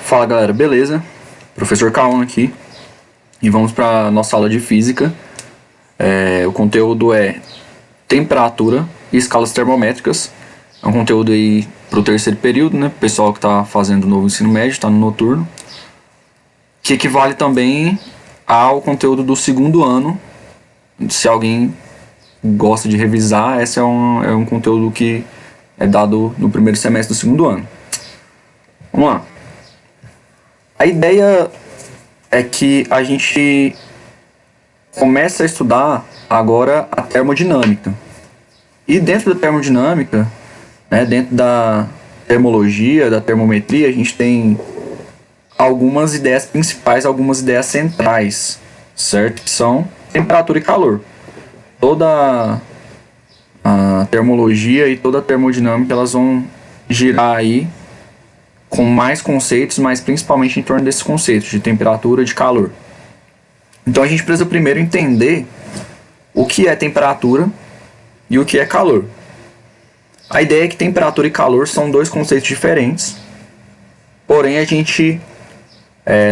Fala galera, beleza? Professor Kaon aqui e vamos para nossa aula de física. O conteúdo é temperatura e escalas termométricas. É um conteúdo aí para o terceiro período, né? Pessoal que está fazendo o novo ensino médio, está no noturno, que equivale também ao conteúdo do segundo ano. Se alguém gosta de revisar, esse é um conteúdo que é dado no primeiro semestre do segundo ano. Vamos lá. A ideia é que a gente começa a estudar agora a termodinâmica. E dentro da termodinâmica, né, dentro da termologia, da termometria, a gente tem algumas ideias principais, algumas ideias centrais, certo? Que são temperatura e calor. Toda a termologia e toda a termodinâmica, elas vão girar aí com mais conceitos, mas principalmente em torno desses conceitos de temperatura e de calor. Então a gente precisa primeiro entender o que é temperatura e o que é calor. A ideia é que temperatura e calor são dois conceitos diferentes, porém a gente,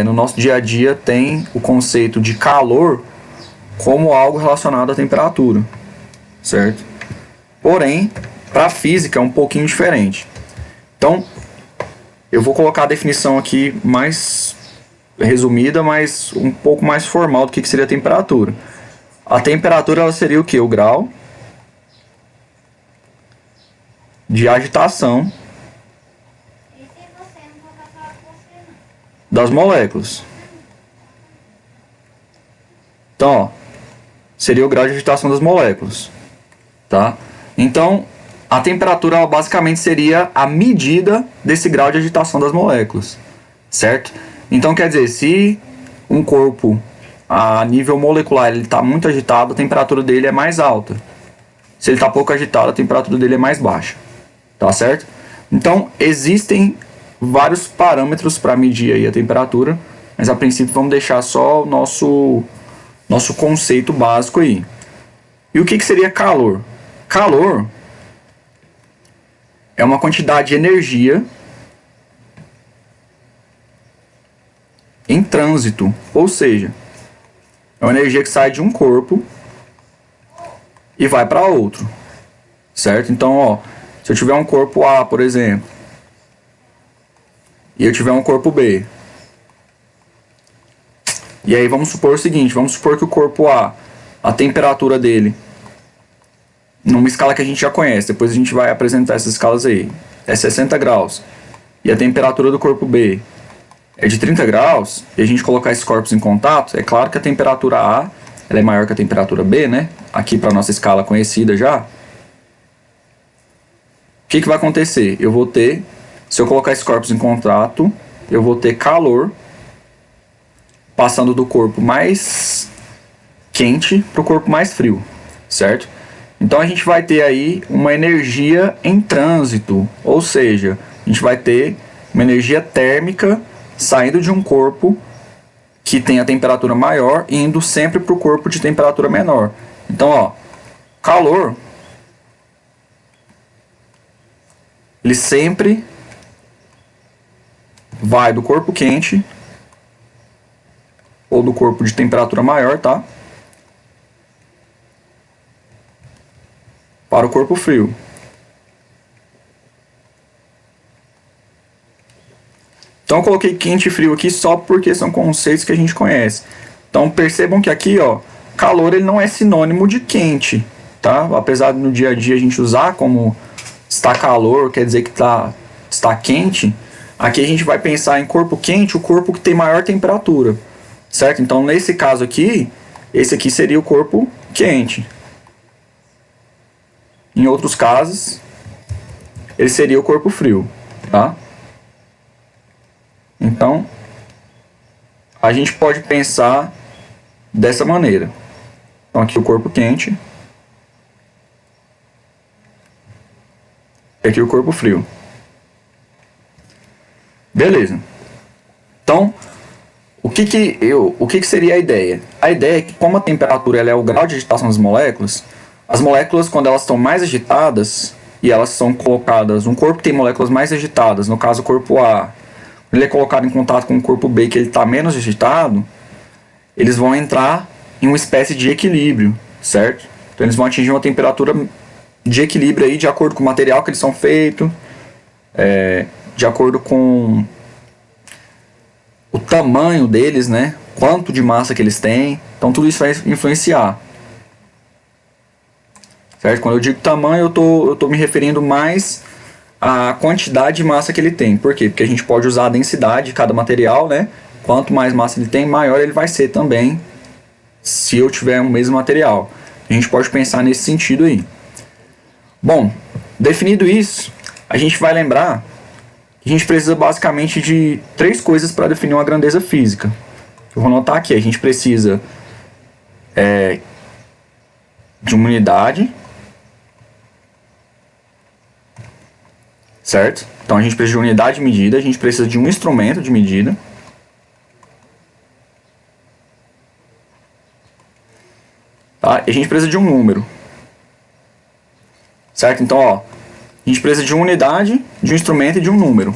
no nosso dia a dia, tem o conceito de calor como algo relacionado à temperatura, certo? Porém, para a física é um pouquinho diferente. Então, eu vou colocar a definição aqui mais resumida, mas um pouco mais formal do que seria a temperatura. A temperatura ela seria o quê? O grau de agitação das moléculas. Então, ó, seria o grau de agitação das moléculas, tá? Então, a temperatura ela basicamente seria a medida desse grau de agitação das moléculas, certo? Então quer dizer, se um corpo a nível molecular ele está muito agitado, a temperatura dele é mais alta. Se ele está pouco agitado, a temperatura dele é mais baixa, tá certo? Então existem vários parâmetros para medir aí a temperatura, mas a princípio vamos deixar só o nosso conceito básico aí. E o que seria calor? Calor é uma quantidade de energia em trânsito, ou seja, é uma energia que sai de um corpo e vai para outro, certo? Então, ó, se eu tiver um corpo A, por exemplo, e eu tiver um corpo B, e aí vamos supor o seguinte, vamos supor que o corpo a temperatura dele, numa escala que a gente já conhece, depois a gente vai apresentar essas escalas aí, é 60 graus, e a temperatura do corpo B é de 30 graus, e a gente colocar esses corpos em contato, é claro que a temperatura A ela é maior que a temperatura B, né? Aqui para nossa escala conhecida já. O que vai acontecer? Eu vou ter, se eu colocar esses corpos em contato, eu vou ter calor passando do corpo mais quente para o corpo mais frio, certo? Então a gente vai ter aí uma energia em trânsito, ou seja, a gente vai ter uma energia térmica saindo de um corpo que tem a temperatura maior e indo sempre para o corpo de temperatura menor. Então, ó, calor, ele sempre vai do corpo quente ou do corpo de temperatura maior, tá? Para o corpo frio. Então eu coloquei quente e frio aqui só porque são conceitos que a gente conhece. Então percebam que aqui, ó, calor ele não é sinônimo de quente, tá? Apesar de no dia a dia a gente usar como está calor, quer dizer que está quente, aqui a gente vai pensar em corpo quente, o corpo que tem maior temperatura, certo? Então nesse caso aqui, esse aqui seria o corpo quente. Em outros casos, ele seria o corpo frio, tá? Então, a gente pode pensar dessa maneira. Então, aqui o corpo quente. E aqui o corpo frio. Beleza. Então, o que seria a ideia? A ideia é que, como a temperatura ela é o grau de agitação das moléculas, as moléculas, quando elas estão mais agitadas, e elas são colocadas, um corpo que tem moléculas mais agitadas, no caso o corpo A, ele é colocado em contato com o corpo B que ele está menos agitado, eles vão entrar em uma espécie de equilíbrio, certo? Então eles vão atingir uma temperatura de equilíbrio aí de acordo com o material que eles são feitos, de acordo com o tamanho deles, né? Quanto de massa que eles têm. Então tudo isso vai influenciar. Certo? Quando eu digo tamanho, eu tô me referindo mais à quantidade de massa que ele tem. Por quê? Porque a gente pode usar a densidade de cada material, né? Quanto mais massa ele tem, maior ele vai ser também, se eu tiver o mesmo material. A gente pode pensar nesse sentido aí. Bom, definido isso, a gente vai lembrar que a gente precisa basicamente de 3 coisas para definir uma grandeza física. Eu vou anotar aqui, a gente precisa de uma unidade, certo? Então a gente precisa de unidade de medida, a gente precisa de um instrumento de medida, tá? E a gente precisa de um número, certo? Então, ó, a gente precisa de uma unidade, de um instrumento e de um número.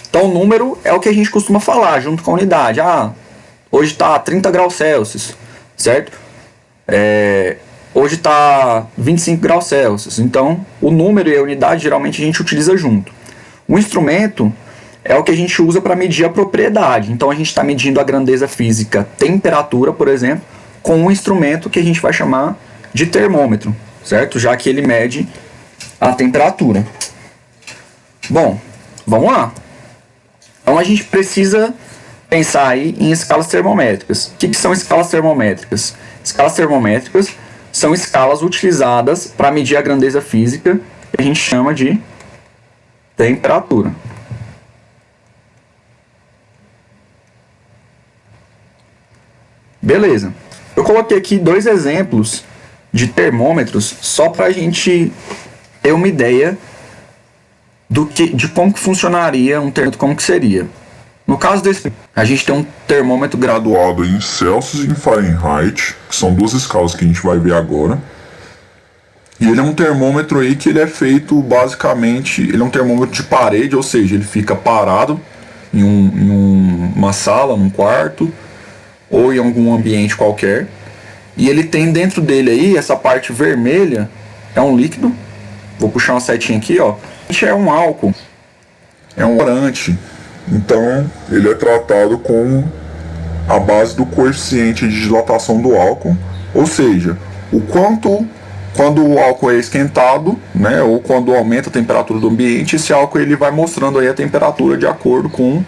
Então, o número é o que a gente costuma falar junto com a unidade. Ah, hoje está 30 graus Celsius, certo? Hoje está 25 graus Celsius. Então, o número e a unidade geralmente a gente utiliza junto. O instrumento é o que a gente usa para medir a propriedade. Então, a gente está medindo a grandeza física, temperatura, por exemplo, com um instrumento que a gente vai chamar de termômetro, certo? Já que ele mede a temperatura. Bom, vamos lá. Então, a gente precisa pensar aí em escalas termométricas. O que são escalas termométricas? Escalas termométricas são escalas utilizadas para medir a grandeza física, que a gente chama de temperatura. Beleza. Eu coloquei aqui 2 exemplos de termômetros só para a gente ter uma ideia de como que funcionaria um termômetro, como que seria. No caso desse, a gente tem um termômetro graduado em Celsius e em Fahrenheit, que são 2 escalas que a gente vai ver agora. E ele é um termômetro aí que ele é feito basicamente, ele é um termômetro de parede, ou seja, ele fica parado em uma sala, num quarto, ou em algum ambiente qualquer. E ele tem dentro dele aí, essa parte vermelha, é um líquido. Vou puxar uma setinha aqui, ó. É um álcool, é um corante. Então, ele é tratado com a base do coeficiente de dilatação do álcool, ou seja, o quanto, quando o álcool é esquentado, né, ou quando aumenta a temperatura do ambiente, esse álcool ele vai mostrando aí a temperatura de acordo com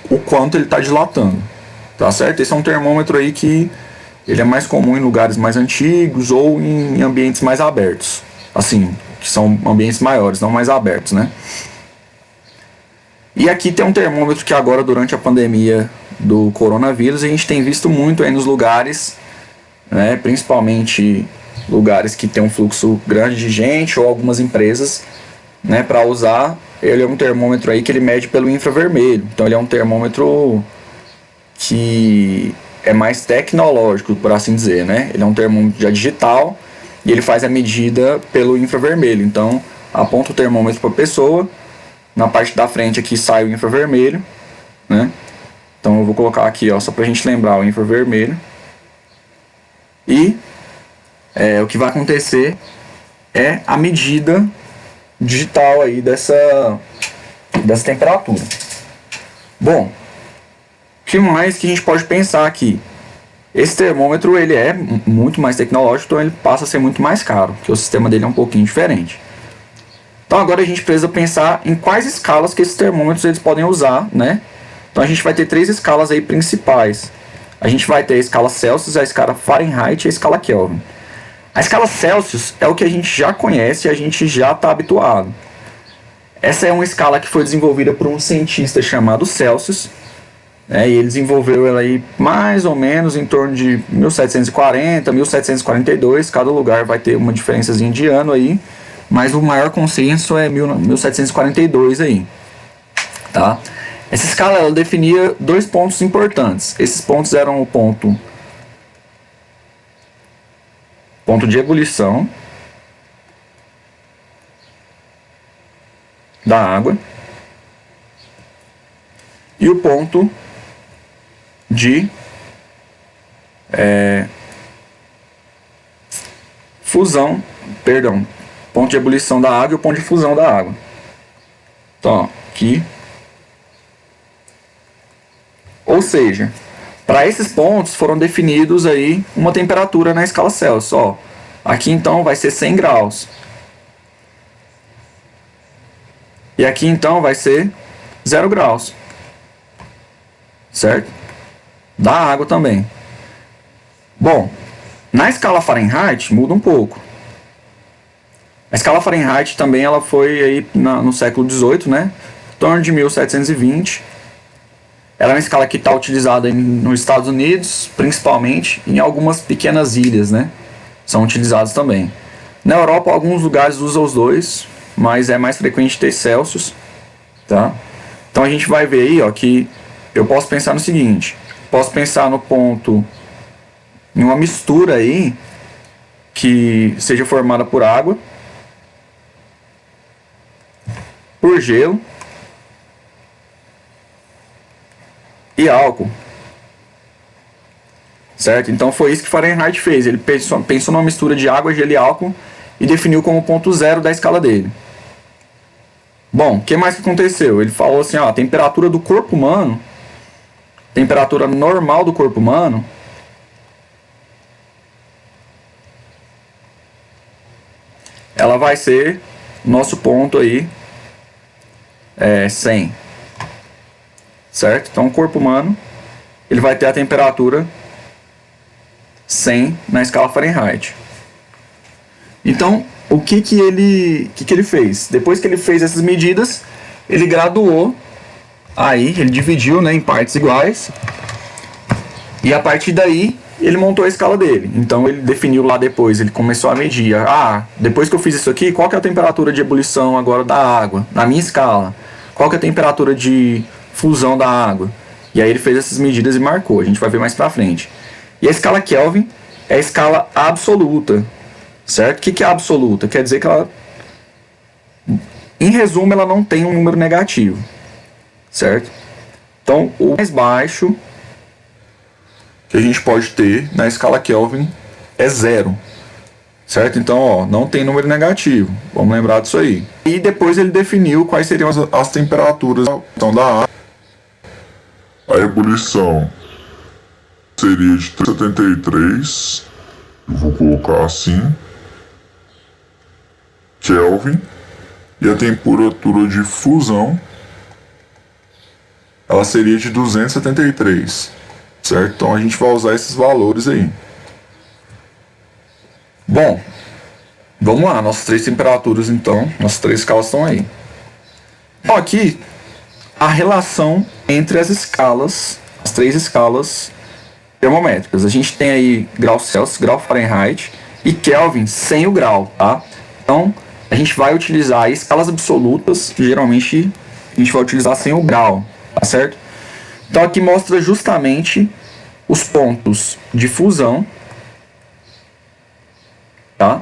o quanto ele está dilatando, tá certo? Esse é um termômetro aí que ele é mais comum em lugares mais antigos ou em ambientes mais abertos, assim, que são ambientes maiores, não mais abertos, né? E aqui tem um termômetro que agora, durante a pandemia do coronavírus, a gente tem visto muito aí nos lugares, né, principalmente lugares que tem um fluxo grande de gente ou algumas empresas, né, para usar. Ele é um termômetro aí que ele mede pelo infravermelho. Então ele é um termômetro que é mais tecnológico, por assim dizer, né? Ele é um termômetro já digital e ele faz a medida pelo infravermelho. Então aponta o termômetro para a pessoa. Na parte da frente aqui sai o infravermelho, né? Então eu vou colocar aqui, ó, só pra gente lembrar o infravermelho. E o que vai acontecer é a medida digital aí dessa temperatura. Bom, o que mais que a gente pode pensar aqui? Esse termômetro ele é muito mais tecnológico, então ele passa a ser muito mais caro, porque o sistema dele é um pouquinho diferente. Então agora a gente precisa pensar em quais escalas que esses termômetros eles podem usar, né? Então a gente vai ter 3 escalas aí principais. A gente vai ter a escala Celsius, a escala Fahrenheit e a escala Kelvin. A escala Celsius é o que a gente já conhece e a gente já está habituado. Essa é uma escala que foi desenvolvida por um cientista chamado Celsius, né? E ele desenvolveu ela aí mais ou menos em torno de 1740, 1742. Cada lugar vai ter uma diferençazinha de ano aí. Mas o maior consenso é 1742 aí, tá? Essa escala ela definia 2 pontos importantes. Esses pontos eram o ponto de ebulição da água e o ponto de fusão, perdão, ponto de ebulição da água e o ponto de fusão da água. Então, ó, aqui. Ou seja, para esses pontos foram definidos aí uma temperatura na escala Celsius. Ó, aqui então vai ser 100 graus. E aqui então vai ser 0 graus. Certo? Da água também. Bom, na escala Fahrenheit muda um pouco. A escala Fahrenheit também ela foi aí no século XVIII, né? Em torno de 1720. Ela é uma escala que está utilizada nos Estados Unidos, principalmente, em algumas pequenas ilhas, né? São utilizados também. Na Europa, alguns lugares usam os dois, mas é mais frequente ter Celsius, tá? Então a gente vai ver aí, ó, que eu posso pensar no seguinte: posso pensar no ponto, em uma mistura aí que seja formada por água, por gelo e álcool, certo? Então foi isso que Fahrenheit fez. Ele pensou numa mistura de água, gelo e álcool e definiu como ponto zero da escala dele. Bom, o que mais que aconteceu? Ele falou assim, ó, a temperatura do corpo humano, temperatura normal do corpo humano, ela vai ser nosso ponto aí 100, certo? Então o corpo humano ele vai ter a temperatura 100 na escala Fahrenheit. Então o que ele fez? Depois que ele fez essas medidas, ele graduou aí, ele dividiu, né, em partes iguais, e a partir daí ele montou a escala dele. Então ele definiu lá depois, ele começou a medir. Depois que eu fiz isso aqui, qual que é a temperatura de ebulição agora da água, na minha escala? Qual que é a temperatura de fusão da água? E aí ele fez essas medidas e marcou. A gente vai ver mais pra frente. E a escala Kelvin é a escala absoluta, certo? O que é absoluta? Quer dizer que ela, em resumo, ela não tem um número negativo, certo? Então o mais baixo que a gente pode ter na escala Kelvin é 0, certo? Então, ó, não tem número negativo, vamos lembrar disso aí. E depois ele definiu quais seriam as temperaturas então, da água. A ebulição seria de 373, eu vou colocar assim, Kelvin, e a temperatura de fusão ela seria de 273, certo? Então a gente vai usar esses valores aí. Bom, vamos lá, nossas três temperaturas então, nossas três escalas estão aí. Então aqui, a relação entre as escalas, as três escalas termométricas. A gente tem aí grau Celsius, grau Fahrenheit e Kelvin sem o grau, tá? Então, a gente vai utilizar aí escalas absolutas, que geralmente a gente vai utilizar sem o grau, tá certo? Então aqui mostra justamente os pontos de fusão, tá?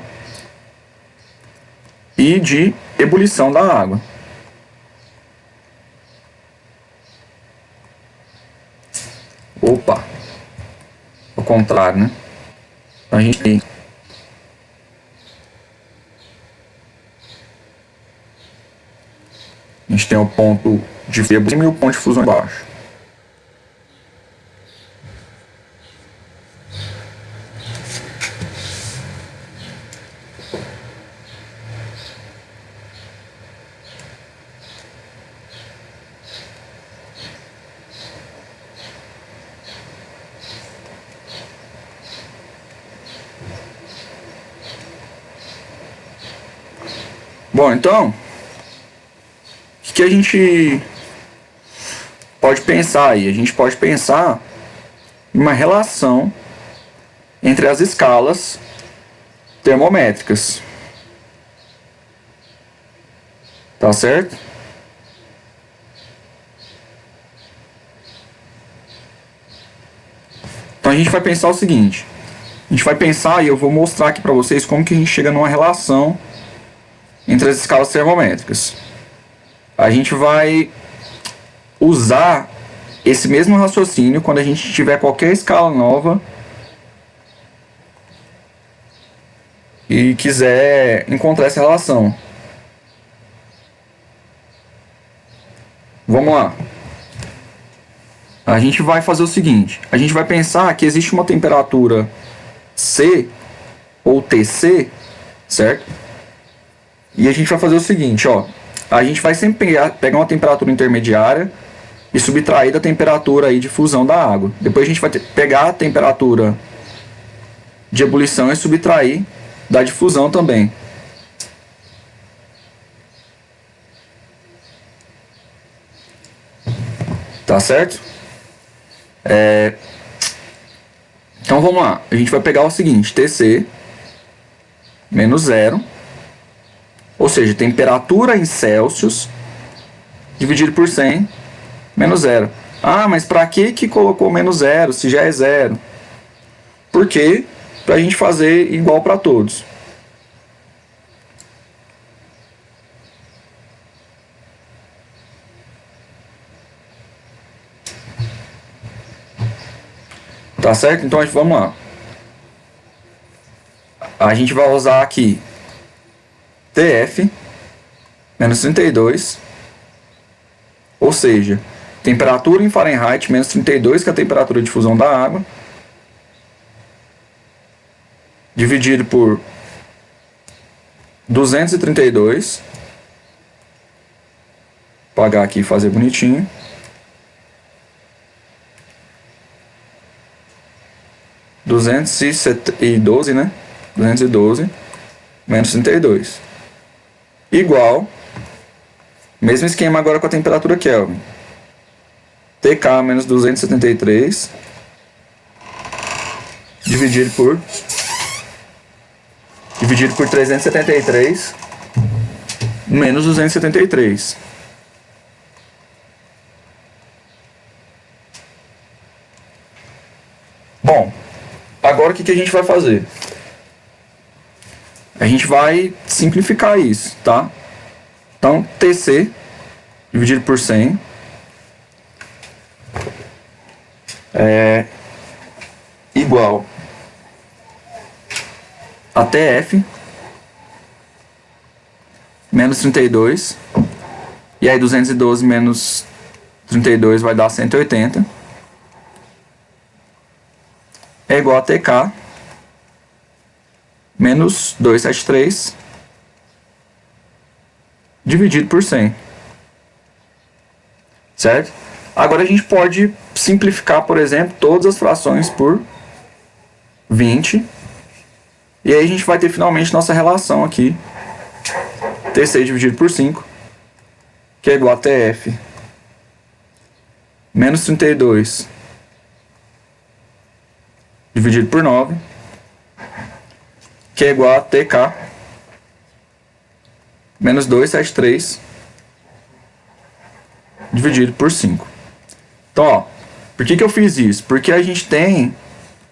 E de ebulição da água. Opa! Ao contrário, né? A gente tem o ponto de ebulição e o ponto de fusão embaixo. Bom, então, o que a gente pode pensar aí? A gente pode pensar em uma relação entre as escalas termométricas. Tá certo? Então a gente vai pensar o seguinte. A gente vai pensar, e eu vou mostrar aqui para vocês como que a gente chega numa relação entre as escalas termométricas. A gente vai usar esse mesmo raciocínio quando a gente tiver qualquer escala nova e quiser encontrar essa relação. Vamos lá. A gente vai fazer o seguinte, a gente vai pensar que existe uma temperatura C ou TC, certo? E a gente vai fazer o seguinte, ó, a gente vai sempre pegar uma temperatura intermediária e subtrair da temperatura aí de fusão da água. Depois a gente vai pegar a temperatura de ebulição e subtrair da difusão também. Tá certo? Então vamos lá. A gente vai pegar o seguinte, TC menos 0, ou seja, temperatura em Celsius dividido por 100 menos 0. Ah, mas para que colocou menos 0 se já é 0? Porque para a gente fazer igual para todos. Tá certo? Então vamos lá. A gente vai usar aqui TF menos 32, ou seja, temperatura em Fahrenheit menos 32, que é a temperatura de fusão da água, dividido por 232. Vou apagar aqui e fazer bonitinho. 212, né? 212 menos 32. Igual, mesmo esquema agora com a temperatura Kelvin. TK menos 273 dividido por 373 menos 273. Bom, agora o que a gente vai fazer? A gente vai simplificar isso, tá? Então, TC dividido por 100 é igual a TF menos 32. E aí 212 menos 32 vai dar 180. É igual a TK menos 273 dividido por 100. Certo? Agora a gente pode simplificar, por exemplo, todas as frações por 20. E aí a gente vai ter finalmente nossa relação aqui. TC dividido por 5, que é igual a TF menos 32 dividido por 9, que é igual a TK menos 273 dividido por 5. Então, ó, por que eu fiz isso? Porque a gente tem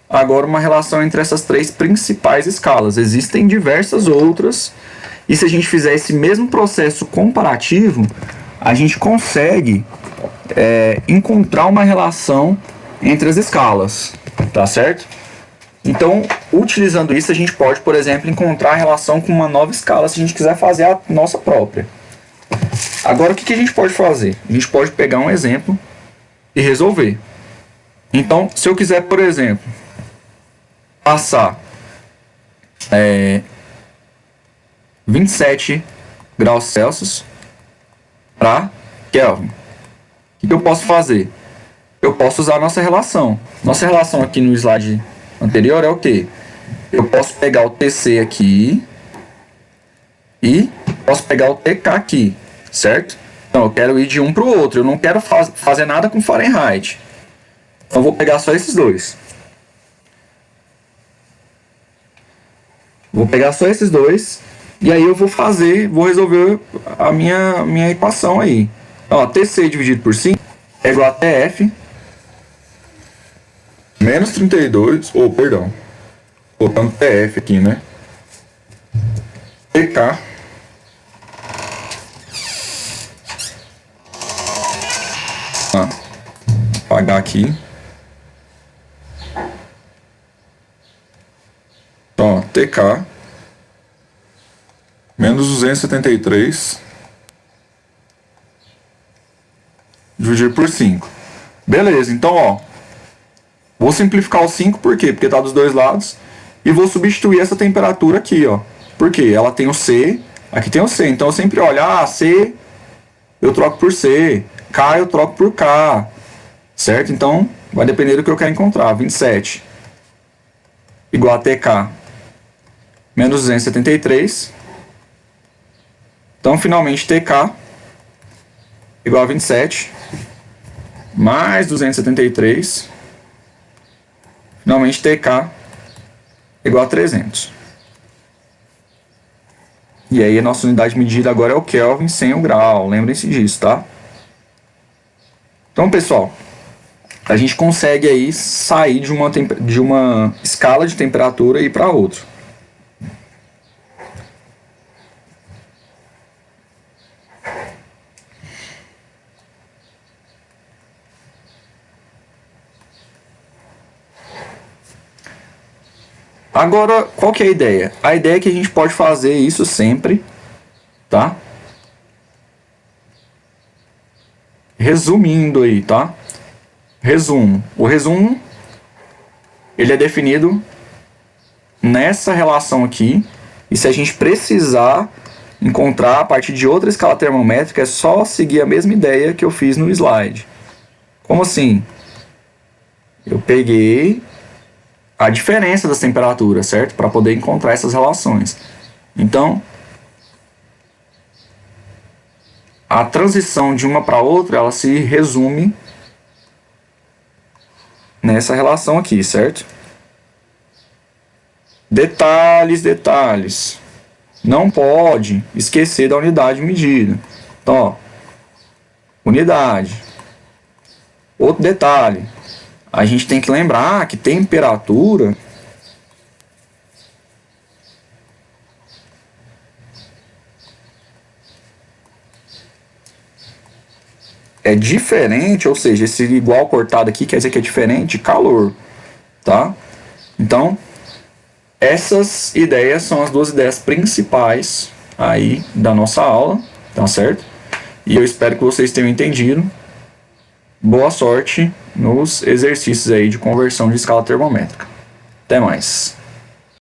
agora uma relação entre essas três principais escalas. Existem diversas outras, e se a gente fizer esse mesmo processo comparativo, a gente consegue encontrar uma relação entre as escalas, tá certo? Então, utilizando isso, a gente pode, por exemplo, encontrar a relação com uma nova escala, se a gente quiser fazer a nossa própria. Agora, o que a gente pode fazer? A gente pode pegar um exemplo e resolver. Então, se eu quiser, por exemplo, passar 27 graus Celsius para Kelvin, o que eu posso fazer? Eu posso usar a nossa relação. Nossa relação aqui no slide anterior é o quê? Eu posso pegar o TC aqui e posso pegar o TK aqui, certo? Então eu quero ir de um para o outro, eu não quero fazer nada com Fahrenheit. Então eu vou pegar só esses dois. Vou pegar só esses dois e aí eu vou resolver a minha equação aí. Ó, TC dividido por 5 é igual a TF menos 32, perdão, botando TF aqui, né? TK apagar aqui. Então, ó, TK menos 273 dividir por 5. Beleza, então, ó, vou simplificar o 5, por quê? Porque tá dos dois lados. E vou substituir essa temperatura aqui, ó. Por quê? Ela tem o C, aqui tem o C. Então eu sempre olho, C eu troco por C, K eu troco por K. Certo? Então vai depender do que eu quero encontrar. 27 igual a TK menos 273. Então finalmente TK igual a 27 mais 273. Finalmente TK igual a 300. E aí a nossa unidade de medida agora é o Kelvin sem o grau. Lembrem-se disso, tá? Então, pessoal, a gente consegue aí sair de uma escala de temperatura e ir para outra. Agora, qual que é a ideia? A ideia é que a gente pode fazer isso sempre, tá? Resumindo aí, tá? Resumo. O resumo, ele é definido nessa relação aqui. E se a gente precisar encontrar a partir de outra escala termométrica, é só seguir a mesma ideia que eu fiz no slide. Como assim? Eu peguei a diferença das temperaturas, certo? Para poder encontrar essas relações. Então, a transição de uma para outra, ela se resume nessa relação aqui, certo? Detalhes, detalhes. Não pode esquecer da unidade de medida. Então, ó, unidade. Outro detalhe. A gente tem que lembrar que temperatura é diferente, ou seja, esse igual cortado aqui quer dizer que é diferente de calor, tá? Então, essas ideias são as duas ideias principais aí da nossa aula, tá certo? E eu espero que vocês tenham entendido. Boa sorte nos exercícios aí de conversão de escala termométrica. Até mais.